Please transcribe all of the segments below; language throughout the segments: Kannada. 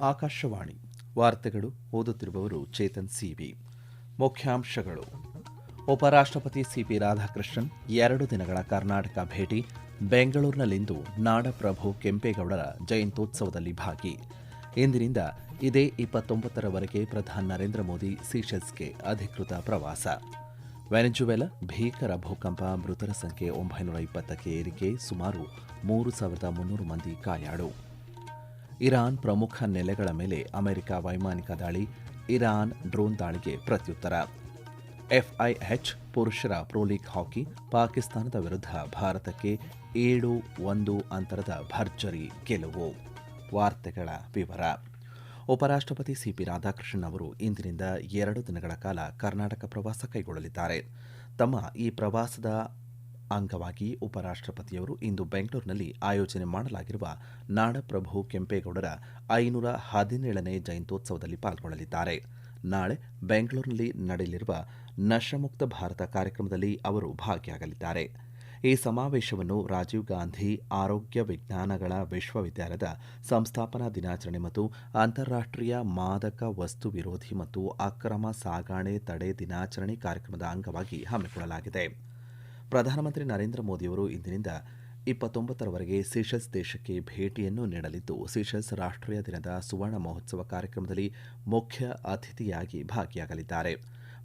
ಆಕಾಶವಾಣಿ ವಾರ್ತೆಗಳು ಓದುತ್ತಿರುವವರು ಚೇತನ್ ಸಿಬಿ. ಮುಖ್ಯಾಂಶಗಳು: ಉಪರಾಷ್ಟ್ರಪತಿ ಸಿಪಿ ರಾಧಾಕೃಷ್ಣನ್ 2 ದಿನಗಳ ಕರ್ನಾಟಕ ಭೇಟಿ. ಬೆಂಗಳೂರಿನಲ್ಲಿಂದು ನಾಡಪ್ರಭು ಕೆಂಪೇಗೌಡರ ಜಯಂತ್ಯೋತ್ಸವದಲ್ಲಿ ಭಾಗಿ. ಇಂದಿನಿಂದ ಇದೇ 29ರವರೆಗೆ ಪ್ರಧಾನಿ ನರೇಂದ್ರ ಮೋದಿ ಸೀಶೆಲ್ಸ್ಗೆ ಅಧಿಕೃತ ಪ್ರವಾಸ. ವೆನೆಜುವೆಲಾ ಭೀಕರ ಭೂಕಂಪ, ಮೃತರ ಸಂಖ್ಯೆ 920ಕ್ಕೆ ಏರಿಕೆ, ಸುಮಾರು 3,300 ಮಂದಿ ಗಾಯಾಳು. ಇರಾನ್ ಪ್ರಮುಖ ನೆಲೆಗಳ ಮೇಲೆ ಅಮೆರಿಕ ವೈಮಾನಿಕ ದಾಳಿ, ಇರಾನ್ ಡ್ರೋನ್ ದಾಳಿಗೆ ಪ್ರತ್ಯುತ್ತರ. ಎಫ್ಐಎಚ್ ಪುರುಷರ ಪ್ರೊ ಲೀಗ್ ಹಾಕಿ, ಪಾಕಿಸ್ತಾನದ ವಿರುದ್ಧ ಭಾರತಕ್ಕೆ 7-1 ಅಂತರದ ಭರ್ಜರಿ ಗೆಲುವು. ವಾರ್ತೆಗಳ ವಿವರ. ಉಪರಾಷ್ಟ್ರಪತಿ ಸಿಪಿ ರಾಧಾಕೃಷ್ಣನ್ ಅವರು ಇಂದಿನಿಂದ 2 ದಿನಗಳ ಕಾಲ ಕರ್ನಾಟಕ ಪ್ರವಾಸ ಕೈಗೊಳ್ಳಲಿದ್ದಾರೆ. ತಮ್ಮ ಈ ಪ್ರವಾಸದ ಅಂಗವಾಗಿ ಉಪರಾಷ್ಟ್ರಪತಿಯವರು ಇಂದು ಬೆಂಗಳೂರಿನಲ್ಲಿ ಆಯೋಜನೆ ಮಾಡಲಾಗಿರುವ ನಾಡಪ್ರಭು ಕೆಂಪೇಗೌಡರ 517ನೇ ಜಯಂತ್ಯೋತ್ಸವದಲ್ಲಿ ಪಾಲ್ಗೊಳ್ಳಲಿದ್ದಾರೆ. ನಾಳೆ ಬೆಂಗಳೂರಿನಲ್ಲಿ ನಡೆಯಲಿರುವ ನಶಾಮುಕ್ತ ಭಾರತ ಕಾರ್ಯಕ್ರಮದಲ್ಲಿ ಅವರು ಭಾಗಿಯಾಗಲಿದ್ದಾರೆ. ಈ ಸಮಾವೇಶವನ್ನು ರಾಜೀವ್ ಗಾಂಧಿ ಆರೋಗ್ಯ ವಿಜ್ಞಾನಗಳ ವಿಶ್ವವಿದ್ಯಾಲಯದ ಸಂಸ್ಥಾಪನಾ ದಿನಾಚರಣೆ ಮತ್ತು ಅಂತಾರಾಷ್ಟ್ರೀಯ ಮಾದಕ ವಸ್ತು ವಿರೋಧಿ ಮತ್ತು ಅಕ್ರಮ ಸಾಗಣೆ ತಡೆ ದಿನಾಚರಣೆ ಕಾರ್ಯಕ್ರಮದ ಅಂಗವಾಗಿ ಹಮ್ಮಿಕೊಳ್ಳಲಾಗಿದೆ. ಪ್ರಧಾನಮಂತ್ರಿ ನರೇಂದ್ರ ಮೋದಿಯವರು ಇಂದಿನಿಂದ 29ರವರೆಗೆ ಸೀಶೆಲ್ಸ್ ದೇಶಕ್ಕೆ ಭೇಟಿಯನ್ನು ನೀಡಲಿದ್ದು, ಸೀಶೆಲ್ಸ್ ರಾಷ್ಟ್ರೀಯ ದಿನದ ಸುವರ್ಣ ಮಹೋತ್ಸವ ಕಾರ್ಯಕ್ರಮದಲ್ಲಿ ಮುಖ್ಯ ಅತಿಥಿಯಾಗಿ ಭಾಗಿಯಾಗಲಿದ್ದಾರೆ.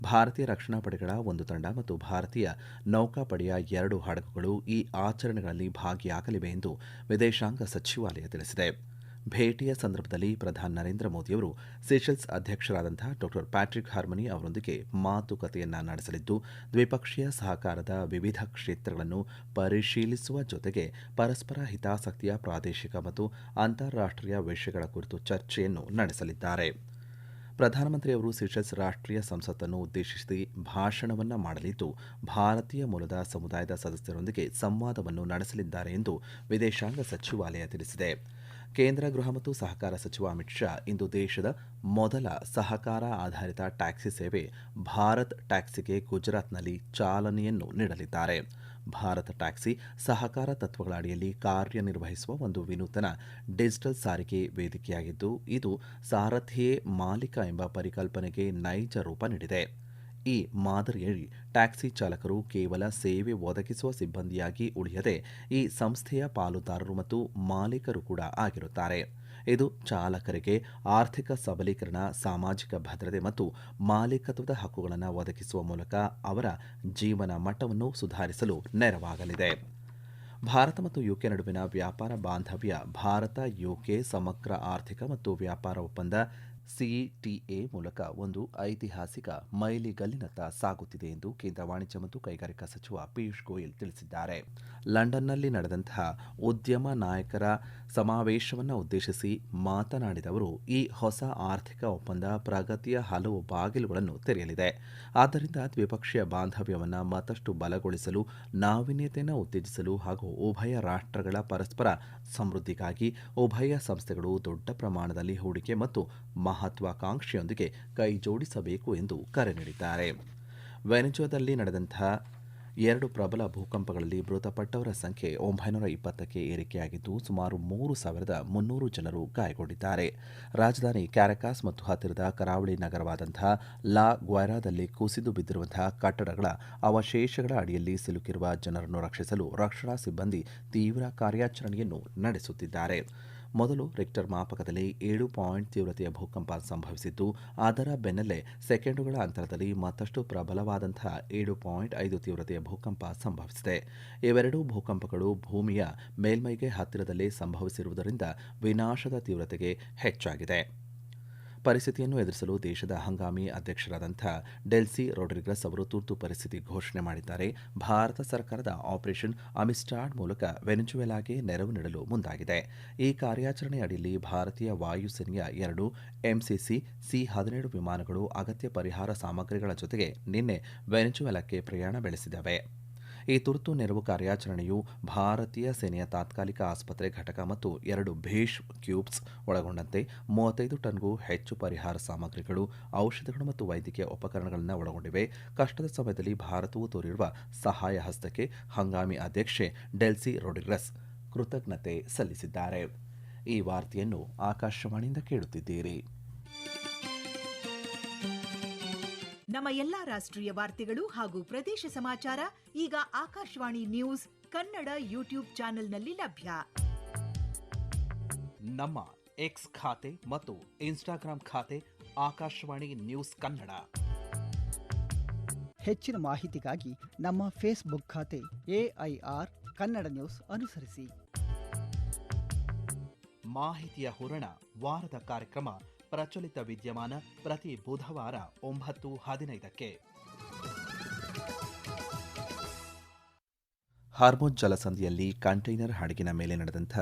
ಭಾರತೀಯ ರಕ್ಷಣಾ ಪಡೆಗಳ ಒಂದು ತಂಡ ಮತ್ತು ಭಾರತೀಯ ನೌಕಾಪಡೆಯ 2 ಹಡಗುಗಳು ಈ ಆಚರಣೆಗಳಲ್ಲಿ ಭಾಗಿಯಾಗಲಿವೆ ಎಂದು ವಿದೇಶಾಂಗ ಸಚಿವಾಲಯ ತಿಳಿಸಿದೆ. ಭೇಟಿಯ ಸಂದರ್ಭದಲ್ಲಿ ಪ್ರಧಾನಿ ನರೇಂದ್ರ ಮೋದಿಯವರು ಸೀಶೆಲ್ಸ್ ಅಧ್ಯಕ್ಷರಾದಂಥ ಡಾ ಪ್ಯಾಟ್ರಿಕ್ ಹಾರ್ಮನಿ ಅವರೊಂದಿಗೆ ಮಾತುಕತೆಯನ್ನ ನಡೆಸಲಿದ್ದು, ದ್ವಿಪಕ್ಷೀಯ ಸಹಕಾರದ ವಿವಿಧ ಕ್ಷೇತ್ರಗಳನ್ನು ಪರಿಶೀಲಿಸುವ ಜೊತೆಗೆ ಪರಸ್ಪರ ಹಿತಾಸಕ್ತಿಯ ಪ್ರಾದೇಶಿಕ ಮತ್ತು ಅಂತಾರಾಷ್ಟ್ರೀಯ ವಿಷಯಗಳ ಕುರಿತು ಚರ್ಚೆಯನ್ನು ನಡೆಸಲಿದ್ದಾರೆ. ಪ್ರಧಾನಮಂತ್ರಿಯವರು ಸೀಶೆಲ್ಸ್ ರಾಷ್ಟ್ರೀಯ ಸಂಸತ್ತನ್ನು ಉದ್ದೇಶಿಸಿ ಭಾಷಣವನ್ನ ಮಾಡಲಿದ್ದು, ಭಾರತೀಯ ಮೂಲದ ಸಮುದಾಯದ ಸದಸ್ಯರೊಂದಿಗೆ ಸಂವಾದವನ್ನು ನಡೆಸಲಿದ್ದಾರೆ ಎಂದು ವಿದೇಶಾಂಗ ಸಚಿವಾಲಯ ತಿಳಿಸಿದೆ. ಕೇಂದ್ರ ಗೃಹ ಮತ್ತು ಸಹಕಾರ ಸಚಿವ ಅಮಿತ್ ಶಾ ಇಂದು ದೇಶದ ಮೊದಲ ಸಹಕಾರ ಆಧಾರಿತ ಟ್ಯಾಕ್ಸಿ ಸೇವೆ ಭಾರತ್ ಟ್ಯಾಕ್ಸಿಗೆ ಗುಜರಾತ್ನಲ್ಲಿ ಚಾಲನೆಯನ್ನು ನೀಡಲಿದ್ದಾರೆ. ಭಾರತ್ ಟ್ಯಾಕ್ಸಿ ಸಹಕಾರ ತತ್ವಗಳ ಅಡಿಯಲ್ಲಿ ಕಾರ್ಯನಿರ್ವಹಿಸುವ ಒಂದು ವಿನೂತನ ಡಿಜಿಟಲ್ ಸಾರಿಗೆ ವೇದಿಕೆಯಾಗಿದ್ದು, ಇದು ಸಾರಥಿಯೇ ಮಾಲೀಕ ಎಂಬ ಪರಿಕಲ್ಪನೆಗೆ ನೈಜ ರೂಪ ನೀಡಿದೆ. ಈ ಮಾದರಿಯಲ್ಲಿ ಟ್ಯಾಕ್ಸಿ ಚಾಲಕರು ಕೇವಲ ಸೇವೆ ಒದಗಿಸುವ ಸಿಬ್ಬಂದಿಯಾಗಿ ಉಳಿಯದೆ ಈ ಸಂಸ್ಥೆಯ ಪಾಲುದಾರರು ಮತ್ತು ಮಾಲೀಕರು ಕೂಡ ಆಗಿರುತ್ತಾರೆ. ಇದು ಚಾಲಕರಿಗೆ ಆರ್ಥಿಕ ಸಬಲೀಕರಣ, ಸಾಮಾಜಿಕ ಭದ್ರತೆ ಮತ್ತು ಮಾಲೀಕತ್ವದ ಹಕ್ಕುಗಳನ್ನು ಒದಗಿಸುವ ಮೂಲಕ ಅವರ ಜೀವನ ಮಟ್ಟವನ್ನು ಸುಧಾರಿಸಲು ನೆರವಾಗಲಿದೆ. ಭಾರತ ಮತ್ತು ಯುಕೆ ನಡುವಿನ ವ್ಯಾಪಾರ ಬಾಂಧವ್ಯ ಭಾರತ-ಯುಕೆ ಸಮಗ್ರ ಆರ್ಥಿಕ ಮತ್ತು ವ್ಯಾಪಾರ ಒಪ್ಪಂದ ಸಿಇಟಿಎ ಮೂಲಕ ಒಂದು ಐತಿಹಾಸಿಕ ಮೈಲಿಗಲ್ಲಿನತ್ತ ಸಾಗುತ್ತಿದೆ ಎಂದು ಕೇಂದ್ರ ವಾಣಿಜ್ಯ ಮತ್ತು ಕೈಗಾರಿಕಾ ಸಚಿವ ಪಿಯೂಷ್ ಗೋಯಲ್ ತಿಳಿಸಿದ್ದಾರೆ. ಲಂಡನ್ನಲ್ಲಿ ನಡೆದಂತಹ ಉದ್ಯಮ ನಾಯಕರ ಸಮಾವೇಶವನ್ನು ಉದ್ದೇಶಿಸಿ ಮಾತನಾಡಿದ ಅವರು, ಈ ಹೊಸ ಆರ್ಥಿಕ ಒಪ್ಪಂದ ಪ್ರಗತಿಯ ಹಲವು ಬಾಗಿಲುಗಳನ್ನು ತೆರೆಯಲಿದೆ. ಆದ್ದರಿಂದ ದ್ವಿಪಕ್ಷೀಯ ಬಾಂಧವ್ಯವನ್ನು ಮತ್ತಷ್ಟು ಬಲಗೊಳಿಸಲು, ನಾವೀನ್ಯತೆಯನ್ನು ಉತ್ತೇಜಿಸಲು ಹಾಗೂ ಉಭಯ ರಾಷ್ಟ್ರಗಳ ಪರಸ್ಪರ ಸಮೃದ್ಧಿಗಾಗಿ ಉಭಯ ಸಂಸ್ಥೆಗಳು ದೊಡ್ಡ ಪ್ರಮಾಣದಲ್ಲಿ ಹೂಡಿಕೆ ಮತ್ತು ಮಹತ್ವಾಕಾಂಕ್ಷೆಯೊಂದಿಗೆ ಕೈಜೋಡಿಸಬೇಕು ಎಂದು ಕರೆ ನೀಡಿದ್ದಾರೆ. ವೆನೆಜುವೆಲಾದಲ್ಲಿ ನಡೆದಂತಹ 2 ಪ್ರಬಲ ಭೂಕಂಪಗಳಲ್ಲಿ ಮೃತಪಟ್ಟವರ ಸಂಖ್ಯೆ 920ಕ್ಕೆ ಏರಿಕೆಯಾಗಿದ್ದು, ಸುಮಾರು 3,300 ಜನರು ಗಾಯಗೊಂಡಿದ್ದಾರೆ. ರಾಜಧಾನಿ ಕ್ಯಾರಕಾಸ್ ಮತ್ತು ಹತ್ತಿರದ ಕರಾವಳಿ ನಗರವಾದಂತಹ ಲಾ ಗ್ವೈರಾದಲ್ಲಿ ಕುಸಿದು ಬಿದ್ದಿರುವಂತಹ ಕಟ್ಟಡಗಳ ಅವಶೇಷಗಳ ಅಡಿಯಲ್ಲಿ ಸಿಲುಕಿರುವ ಜನರನ್ನು ರಕ್ಷಿಸಲು ರಕ್ಷಣಾ ಸಿಬ್ಬಂದಿ ತೀವ್ರ ಕಾರ್ಯಾಚರಣೆಯನ್ನು ನಡೆಸುತ್ತಿದ್ದಾರೆ. ಮೊದಲು ರಿಕ್ಟರ್ ಮಾಪಕದಲ್ಲಿ 7 ತೀವ್ರತೆಯ ಭೂಕಂಪ ಸಂಭವಿಸಿದ್ದು, ಅದರ ಬೆನ್ನಲ್ಲೇ ಸೆಕೆಂಡುಗಳ ಅಂತರದಲ್ಲಿ ಮತ್ತಷ್ಟು ಪ್ರಬಲವಾದಂತಹ 7.5 ತೀವ್ರತೆಯ ಭೂಕಂಪ ಸಂಭವಿಸಿದೆ. ಇವೆರಡೂ ಭೂಕಂಪಗಳು ಭೂಮಿಯ ಮೇಲ್ಮೈಗೆ ಹತ್ತಿರದಲ್ಲೇ ಸಂಭವಿಸಿರುವುದರಿಂದ ವಿನಾಶದ ತೀವ್ರತೆಗೆ ಹೆಚ್ಚಾಗಿದೆ. ಪರಿಸ್ಥಿತಿಯನ್ನು ಎದುರಿಸಲು ದೇಶದ ಹಂಗಾಮಿ ಅಧ್ಯಕ್ಷರಾದಂಥ ಡೆಲ್ಸಿ ರೊಡ್ರಿಗಸ್ ಅವರು ತುರ್ತು ಪರಿಸ್ಥಿತಿ ಘೋಷಣೆ ಮಾಡಿದ್ದಾರೆ. ಭಾರತ ಸರ್ಕಾರದ ಆಪರೇಷನ್ ಅಮಿಸ್ಟಾಡ್ ಮೂಲಕ ವೆನೆಜುವೆಲಾಗೆ ನೆರವು ನೀಡಲು ಮುಂದಾಗಿದೆ. ಈ ಕಾರ್ಯಾಚರಣೆ ಅಡಿಯಲ್ಲಿ ಭಾರತೀಯ ವಾಯುಸೇನೆಯ 2 ಎಂಸಿಸಿ ಸಿ-17 ವಿಮಾನಗಳು ಅಗತ್ಯ ಪರಿಹಾರ ಸಾಮಗ್ರಿಗಳ ಜೊತೆಗೆ ನಿನ್ನೆ ವೆನೆಜುವೆಲಾಕ್ಕೆ ಪ್ರಯಾಣ ಬೆಳೆಸಿದವೆ. ಈ ತುರ್ತು ನೆರವು ಕಾರ್ಯಾಚರಣೆಯು ಭಾರತೀಯ ಸೇನೆಯ ತಾತ್ಕಾಲಿಕ ಆಸ್ಪತ್ರೆ ಘಟಕ ಮತ್ತು 2 ಭೇಷ್ ಕ್ಯೂಬ್ಸ್ ಒಳಗೊಂಡಂತೆ 35 ಟನ್ಗೂ ಹೆಚ್ಚು ಪರಿಹಾರ ಸಾಮಗ್ರಿಗಳು, ಔಷಧಗಳು ಮತ್ತು ವೈದ್ಯಕೀಯ ಉಪಕರಣಗಳನ್ನು ಒಳಗೊಂಡಿವೆ. ಕಷ್ಟದ ಸಮಯದಲ್ಲಿ ಭಾರತವು ತೋರಿರುವ ಸಹಾಯ ಹಸ್ತಕ್ಕೆ ಹಂಗಾಮಿ ಅಧ್ಯಕ್ಷೆ ಡೆಲ್ಸಿ ರೊಡ್ರಿಗಸ್ ಕೃತಜ್ಞತೆ ಸಲ್ಲಿಸಿದ್ದಾರೆ. ಈ ವಾರ್ತೆಯನ್ನು ಆಕಾಶವಾಣಿಯಿಂದ ಕೇಳುತ್ತಿದ್ದೀರಿ. ನಮ್ಮ ಎಲ್ಲಾ ರಾಷ್ಟ್ರೀಯ ವಾರ್ತೆಗಳು ಹಾಗೂ ಪ್ರದೇಶ ಸಮಾಚಾರ ಈಗ ಆಕಾಶವಾಣಿ ನ್ಯೂಸ್ ಕನ್ನಡ ಯೂಟ್ಯೂಬ್ ಚಾನೆಲ್ನಲ್ಲಿ ಲಭ್ಯ. ನಮ್ಮ ಎಕ್ಸ್ ಖಾತೆ ಮತ್ತು ಇನ್ಸ್ಟಾಗ್ರಾಂ ಖಾತೆ ಆಕಾಶವಾಣಿ ನ್ಯೂಸ್ ಕನ್ನಡ. ಹೆಚ್ಚಿನ ಮಾಹಿತಿಗಾಗಿ ನಮ್ಮ ಫೇಸ್ಬುಕ್ ಖಾತೆ AIR ಕನ್ನಡ ನ್ಯೂಸ್ ಅನುಸರಿಸಿ. ಮಾಹಿತಿಯ ಹೂರಣ ವಾರದ ಕಾರ್ಯಕ್ರಮ ಪ್ರಚಲಿತ ವಿದ್ಯಮಾನ ಪ್ರತಿ ಬುಧವಾರ 9:15ಕ್ಕೆ. ಹಾರ್ಮುಜ್ ಜಲಸಂಧಿಯಲ್ಲಿ ಕಂಟೈನರ್ ಹಡಗಿನ ಮೇಲೆ ನಡೆದಂಥ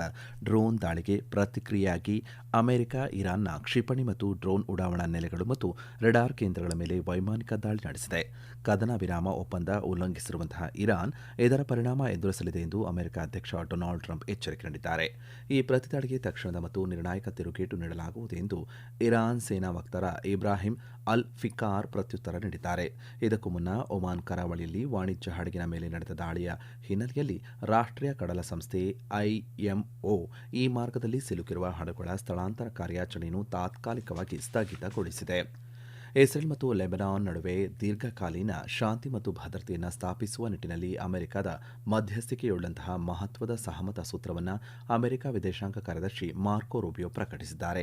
ಡ್ರೋನ್ ದಾಳಿಗೆ ಪ್ರತಿಕ್ರಿಯೆಯಾಗಿ ಅಮೆರಿಕ ಇರಾನ್ನ ಕ್ಷಿಪಣಿ ಮತ್ತು ಡ್ರೋನ್ ಉಡಾವಣಾ ನೆಲೆಗಳು ಮತ್ತು ರೆಡಾರ್ ಕೇಂದ್ರಗಳ ಮೇಲೆ ವೈಮಾನಿಕ ದಾಳಿ ನಡೆಸಿದೆ. ಕದನ ವಿರಾಮ ಒಪ್ಪಂದ ಉಲ್ಲಂಘಿಸಿರುವಂತಹ ಇರಾನ್ ಇದರ ಪರಿಣಾಮ ಎದುರಿಸಲಿದೆ ಎಂದು ಅಮೆರಿಕ ಅಧ್ಯಕ್ಷ ಡೊನಾಲ್ಡ್ ಟ್ರಂಪ್ ಎಚ್ಚರಿಕೆ ನೀಡಿದ್ದಾರೆ. ಈ ಪ್ರತಿದಾಳಿಗೆ ತಕ್ಷಣದ ಮತ್ತು ನಿರ್ಣಾಯಕ ತಿರುಗೇಟು ನೀಡಲಾಗುವುದು ಎಂದು ಇರಾನ್ ಸೇನಾ ವಕ್ತಾರ ಇಬ್ರಾಹಿಂ ಅಲ್ ಫಿಕಾರ್ ಪ್ರತ್ಯುತ್ತರ ನೀಡಿದ್ದಾರೆ. ಇದಕ್ಕೂ ಮುನ್ನ ಒಮಾನ್ ಕರಾವಳಿಯಲ್ಲಿ ವಾಣಿಜ್ಯ ಹಡಗಿನ ಮೇಲೆ ನಡೆದ ದಾಳಿಯ ಹಿನ್ನೆಲೆಯಲ್ಲಿ ರಾಷ್ಟ್ರೀಯ ಕಡಲ ಸಂಸ್ಥೆ IMO ಈ ಮಾರ್ಗದಲ್ಲಿ ಸಿಲುಕಿರುವ ಹಡಗುಗಳ ಸ್ಥಳಾಂತರ ಕಾರ್ಯಾಚರಣೆಯನ್ನು ತಾತ್ಕಾಲಿಕವಾಗಿ ಸ್ಥಗಿತಗೊಳಿಸಿದೆ. ಇಸ್ರೇಲ್ ಮತ್ತು ಲೆಬನಾನ್ ನಡುವೆ ದೀರ್ಘಕಾಲೀನ ಶಾಂತಿ ಮತ್ತು ಭದ್ರತೆಯನ್ನು ಸ್ಥಾಪಿಸುವ ನಿಟ್ಟಿನಲ್ಲಿ ಅಮೆರಿಕದ ಮಧ್ಯಸ್ಥಿಕೆಯುಳ್ಳಂತಹ ಮಹತ್ವದ ಸಹಮತ ಸೂತ್ರವನ್ನು ಅಮೆರಿಕ ವಿದೇಶಾಂಗ ಕಾರ್ಯದರ್ಶಿ ಮಾರ್ಕೊ ರೂಬಿಯೋ ಪ್ರಕಟಿಸಿದ್ದಾರೆ.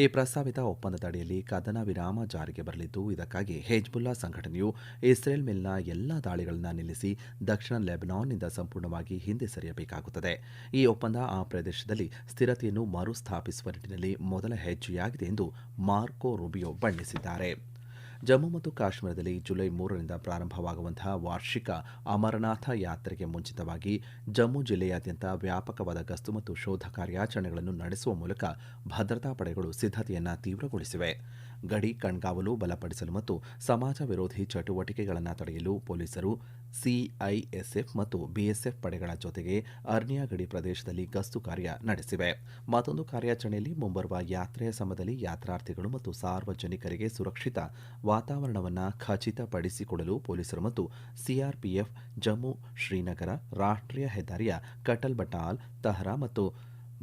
ಈ ಪ್ರಸ್ತಾವಿತ ಒಪ್ಪಂದದ ಅಡಿಯಲ್ಲಿ ಕದನ ವಿರಾಮ ಜಾರಿಗೆ ಬರಲಿದ್ದು, ಇದಕ್ಕಾಗಿ ಹೆಜ್ಬುಲ್ಲಾ ಸಂಘಟನೆಯು ಇಸ್ರೇಲ್ ಮೇಲಿನ ಎಲ್ಲಾ ದಾಳಿಗಳನ್ನು ನಿಲ್ಲಿಸಿ ದಕ್ಷಿಣ ಲೆಬನಾನ್ನಿಂದ ಸಂಪೂರ್ಣವಾಗಿ ಹಿಂದೆ ಸರಿಯಬೇಕಾಗುತ್ತದೆ. ಈ ಒಪ್ಪಂದ ಆ ಪ್ರದೇಶದಲ್ಲಿ ಸ್ಥಿರತೆಯನ್ನು ಮರುಸ್ಥಾಪಿಸುವ ನಿಟ್ಟಿನಲ್ಲಿ ಮೊದಲ ಹೆಜ್ಜೆಯಾಗಿದೆ ಎಂದು ಮಾರ್ಕೊ ರೂಬಿಯೋ ಬಣ್ಣಿಸಿದ್ದಾರೆ. ಜಮ್ಮು ಮತ್ತು ಕಾಶ್ಮೀರದಲ್ಲಿ ಜುಲೈ 3ರಿಂದ ಪ್ರಾರಂಭವಾಗುವಂತಹ ವಾರ್ಷಿಕ ಅಮರನಾಥ ಯಾತ್ರೆಗೆ ಮುಂಚಿತವಾಗಿ ಜಮ್ಮು ಜಿಲ್ಲೆಯಾದ್ಯಂತ ವ್ಯಾಪಕವಾದ ಗಸ್ತು ಮತ್ತು ಶೋಧ ಕಾರ್ಯಾಚರಣೆಗಳನ್ನು ನಡೆಸುವ ಮೂಲಕ ಭದ್ರತಾ ಪಡೆಗಳು ಸಿದ್ಧತೆಯನ್ನು ತೀವ್ರಗೊಳಿಸಿವೆ. ಗಡಿ ಕಣ್ಗಾವಲು ಬಲಪಡಿಸಲು ಮತ್ತು ಸಮಾಜ ವಿರೋಧಿ ಚಟುವಟಿಕೆಗಳನ್ನು ತಡೆಯಲು ಪೊಲೀಸರು CISF ಮತ್ತು BSF ಪಡೆಗಳ ಜೊತೆಗೆ ಅರ್ನಿಯಾ ಗಡಿ ಪ್ರದೇಶದಲ್ಲಿ ಗಸ್ತು ಕಾರ್ಯ ನಡೆಸಿವೆ. ಮತ್ತೊಂದು ಕಾರ್ಯಾಚರಣೆಯಲ್ಲಿ ಮುಂಬರುವ ಯಾತ್ರೆಯ ಸಮಯದಲ್ಲಿ ಯಾತ್ರಾರ್ಥಿಗಳು ಮತ್ತು ಸಾರ್ವಜನಿಕರಿಗೆ ಸುರಕ್ಷಿತ ವಾತಾವರಣವನ್ನು ಖಚಿತಪಡಿಸಿಕೊಡಲು ಪೊಲೀಸರು ಮತ್ತು CRPF ಜಮ್ಮು ಶ್ರೀನಗರ ರಾಷ್ಟ್ರೀಯ ಹೆದ್ದಾರಿಯ ಕಟಲ್ ಬಟಾಲ್, ತಹರಾ ಮತ್ತು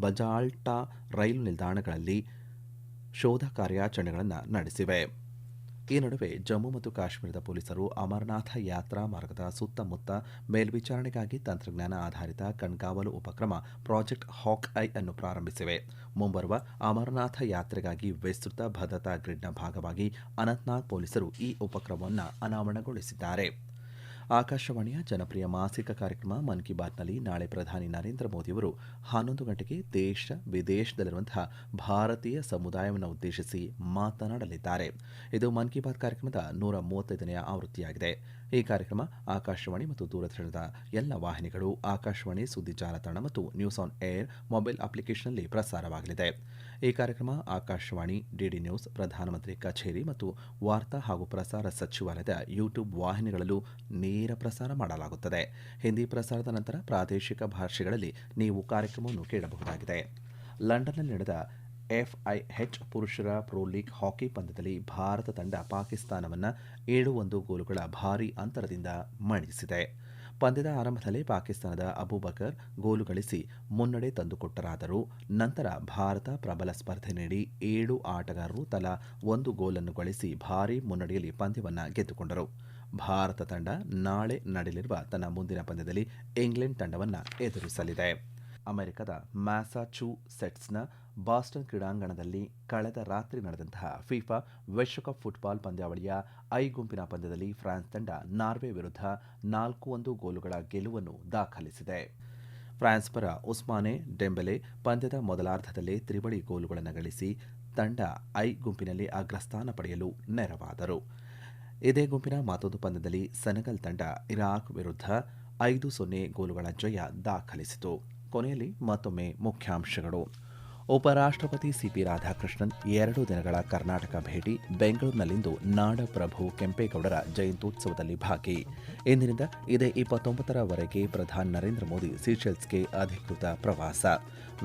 ಬಜಾಲ್ಟಾ ರೈಲು ನಿಲ್ದಾಣಗಳಲ್ಲಿ ಶೋಧ ಕಾರ್ಯಾಚರಣೆಗಳನ್ನು ನಡೆಸಿವೆ. ಈ ನಡುವೆ ಜಮ್ಮು ಮತ್ತು ಕಾಶ್ಮೀರದ ಪೊಲೀಸರು ಅಮರನಾಥ ಯಾತ್ರಾ ಮಾರ್ಗದ ಸುತ್ತಮುತ್ತ ಮೇಲ್ವಿಚಾರಣೆಗಾಗಿ ತಂತ್ರಜ್ಞಾನ ಆಧಾರಿತ ಕಣ್ಗಾವಲು ಉಪಕ್ರಮ ಪ್ರಾಜೆಕ್ಟ್ ಹಾಕ್ ಐ ಅನ್ನು ಪ್ರಾರಂಭಿಸಿವೆ. ಮುಂಬರುವ ಅಮರನಾಥ ಯಾತ್ರೆಗಾಗಿ ವಿಸ್ತೃತ ಭದ್ರತಾ ಗ್ರಿಡ್ನ ಭಾಗವಾಗಿ ಅನಂತನಾಗ್ ಪೊಲೀಸರು ಈ ಉಪಕ್ರಮವನ್ನು ಅನಾವರಣಗೊಳಿಸಿದ್ದಾರೆ. ಆಕಾಶವಾಣಿಯ ಜನಪ್ರಿಯ ಮಾಸಿಕ ಕಾರ್ಯಕ್ರಮ ಮನ್ ಕಿ ಬಾತ್ನಲ್ಲಿ ನಾಳೆ ಪ್ರಧಾನಿ ನರೇಂದ್ರ ಮೋದಿಯವರು 11 ಗಂಟೆಗೆ ದೇಶ ವಿದೇಶದಲ್ಲಿರುವಂತಹ ಭಾರತೀಯ ಸಮುದಾಯವನ್ನು ಉದ್ದೇಶಿಸಿ ಮಾತನಾಡಲಿದ್ದಾರೆ. ಇದು ಮನ್ ಕಿ ಬಾತ್ ಕಾರ್ಯಕ್ರಮದ 135ನೇ ಆವೃತ್ತಿಯಾಗಿದೆ. ಈ ಕಾರ್ಯಕ್ರಮ ಆಕಾಶವಾಣಿ ಮತ್ತು ದೂರದರ್ಶನದ ಎಲ್ಲ ವಾಹಿನಿಗಳು, ಆಕಾಶವಾಣಿ ಸುದ್ದಿ ಜಾಲತಾಣ ಮತ್ತು ನ್ಯೂಸ್ ಆನ್ ಏರ್ ಮೊಬೈಲ್ ಅಪ್ಲಿಕೇಶನ್ನಲ್ಲಿ ಪ್ರಸಾರವಾಗಲಿದೆ. ಈ ಕಾರ್ಯಕ್ರಮ ಆಕಾಶವಾಣಿ, ಡಿಡಿ ನ್ಯೂಸ್, ಪ್ರಧಾನಮಂತ್ರಿ ಕಚೇರಿ ಮತ್ತು ವಾರ್ತಾ ಹಾಗೂ ಪ್ರಸಾರ ಸಚಿವಾಲಯದ ಯೂಟ್ಯೂಬ್ ವಾಹಿನಿಗಳಲ್ಲೂ ನೇರ ಪ್ರಸಾರ ಮಾಡಲಾಗುತ್ತದೆ. ಹಿಂದಿ ಪ್ರಸಾರದ ನಂತರ ಪ್ರಾದೇಶಿಕ ಭಾಷೆಗಳಲ್ಲಿ ನೀವು ಕಾರ್ಯಕ್ರಮವನ್ನು ಕೇಳಬಹುದಾಗಿದೆ. ಲಂಡನ್ನಲ್ಲಿ ನಡೆದ FIH ಪುರುಷರ ಪ್ರೊ ಲೀಗ್ ಹಾಕಿ ಪಂದ್ಯದಲ್ಲಿ ಭಾರತ ತಂಡ ಪಾಕಿಸ್ತಾನವನ್ನು 7-1 ಗೋಲುಗಳ ಭಾರೀ ಅಂತರದಿಂದ ಮಣಿಸಿದೆ. ಪಂದ್ಯದ ಆರಂಭದಲ್ಲೇ ಪಾಕಿಸ್ತಾನದ ಅಬೂಬಕರ್ ಗೋಲು ಗಳಿಸಿ ಮುನ್ನಡೆ ತಂದುಕೊಟ್ಟರಾದರೂ ನಂತರ ಭಾರತ ಪ್ರಬಲ ಸ್ಪರ್ಧೆ ನೀಡಿ 7 ಆಟಗಾರರು ತಲಾ 1 ಗೋಲನ್ನು ಗಳಿಸಿ ಭಾರೀ ಮುನ್ನಡೆಯಲ್ಲಿ ಪಂದ್ಯವನ್ನು ಗೆದ್ದುಕೊಂಡರು. ಭಾರತ ತಂಡ ನಾಳೆ ನಡೆಯಲಿರುವ ತನ್ನ ಮುಂದಿನ ಪಂದ್ಯದಲ್ಲಿ ಇಂಗ್ಲೆಂಡ್ ತಂಡವನ್ನು ಎದುರಿಸಲಿದೆ. ಅಮೆರಿಕದ ಮ್ಯಾಸಾಚೂಸೆಟ್ಸ್ನ ಬಾಸ್ಟನ್ ಕ್ರೀಡಾಂಗಣದಲ್ಲಿ ಕಳೆದ ರಾತ್ರಿ ನಡೆದಂತಹ ಫಿಫಾ ವಿಶ್ವಕಪ್ ಫುಟ್ಬಾಲ್ ಪಂದ್ಯಾವಳಿಯ ಐ ಗುಂಪಿನ ಪಂದ್ಯದಲ್ಲಿ ಫ್ರಾನ್ಸ್ ತಂಡ ನಾರ್ವೆ ವಿರುದ್ಧ 4-1 ಗೋಲುಗಳ ಗೆಲುವನ್ನು ದಾಖಲಿಸಿದೆ. ಫ್ರಾನ್ಸ್ ಪರ ಉಸ್ಮಾನೆ ಡೆಂಬೆಲೆ ಪಂದ್ಯದ ಮೊದಲಾರ್ಧದಲ್ಲೇ ತ್ರಿವಳಿ ಗೋಲುಗಳನ್ನು ಗಳಿಸಿ ತಂಡ ಐ ಗುಂಪಿನಲ್ಲಿ ಅಗ್ರಸ್ಥಾನ ಪಡೆಯಲು ನೆರವಾದರು. ಇದೇ ಗುಂಪಿನ ಮತ್ತೊಂದು ಪಂದ್ಯದಲ್ಲಿ ಸೆನೆಗಲ್ ತಂಡ ಇರಾಕ್ ವಿರುದ್ಧ 5-0 ಗೋಲುಗಳ ಜಯ ದಾಖಲಿಸಿತು. ಕೊನೆಯಲ್ಲಿ ಮತ್ತೊಮ್ಮೆ ಮುಖ್ಯಾಂಶಗಳು. ಉಪರಾಷ್ಟ್ರಪತಿ ಸಿಪಿ ರಾಧಾಕೃಷ್ಣನ್ 2 ದಿನಗಳ ಕರ್ನಾಟಕ ಭೇಟಿ. ಬೆಂಗಳೂರಿನಲ್ಲಿಂದು ನಾಡಪ್ರಭು ಕೆಂಪೇಗೌಡರ ಜಯಂತ್ಯೋತ್ಸವದಲ್ಲಿ ಭಾಗಿ. ಇಂದಿನಿಂದ ಇದೇ 29ರವರೆಗೆ ಪ್ರಧಾನಿ ನರೇಂದ್ರ ಮೋದಿ ಸೀಶೆಲ್ಸ್ಗೆ ಅಧಿಕೃತ ಪ್ರವಾಸ.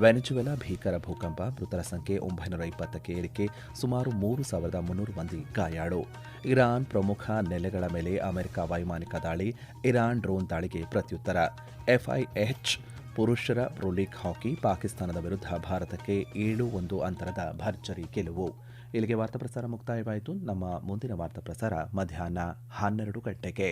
ವೆನೆಜುವೆಲಾ ಭೀಕರ ಭೂಕಂಪ, ಮೃತರ ಸಂಖ್ಯೆ 920ಕ್ಕೆ ಏರಿಕೆ, ಸುಮಾರು 3,300 ಮಂದಿ ಗಾಯಾಳು. ಇರಾನ್ ಪ್ರಮುಖ ನೆಲೆಗಳ ಮೇಲೆ ಅಮೆರಿಕ ವೈಮಾನಿಕ ದಾಳಿ, ಇರಾನ್ ಡ್ರೋನ್ ದಾಳಿಗೆ ಪ್ರತ್ಯುತ್ತರ. FIH ಪುರುಷರ ಪ್ರೊ ಲೀಗ್ ಹಾಕಿ ಪಾಕಿಸ್ತಾನದ ವಿರುದ್ಧ ಭಾರತಕ್ಕೆ 7-1 ಅಂತರದ ಭರ್ಜರಿ ಗೆಲುವು. ಇಲ್ಲಿಗೆ ವಾರ್ತಾ ಪ್ರಸಾರ ಮುಕ್ತಾಯವಾಯಿತು. ನಮ್ಮ ಮುಂದಿನ ವಾರ್ತಾ ಪ್ರಸಾರ ಮಧ್ಯಾಹ್ನ 12 ಗಂಟೆಗೆ.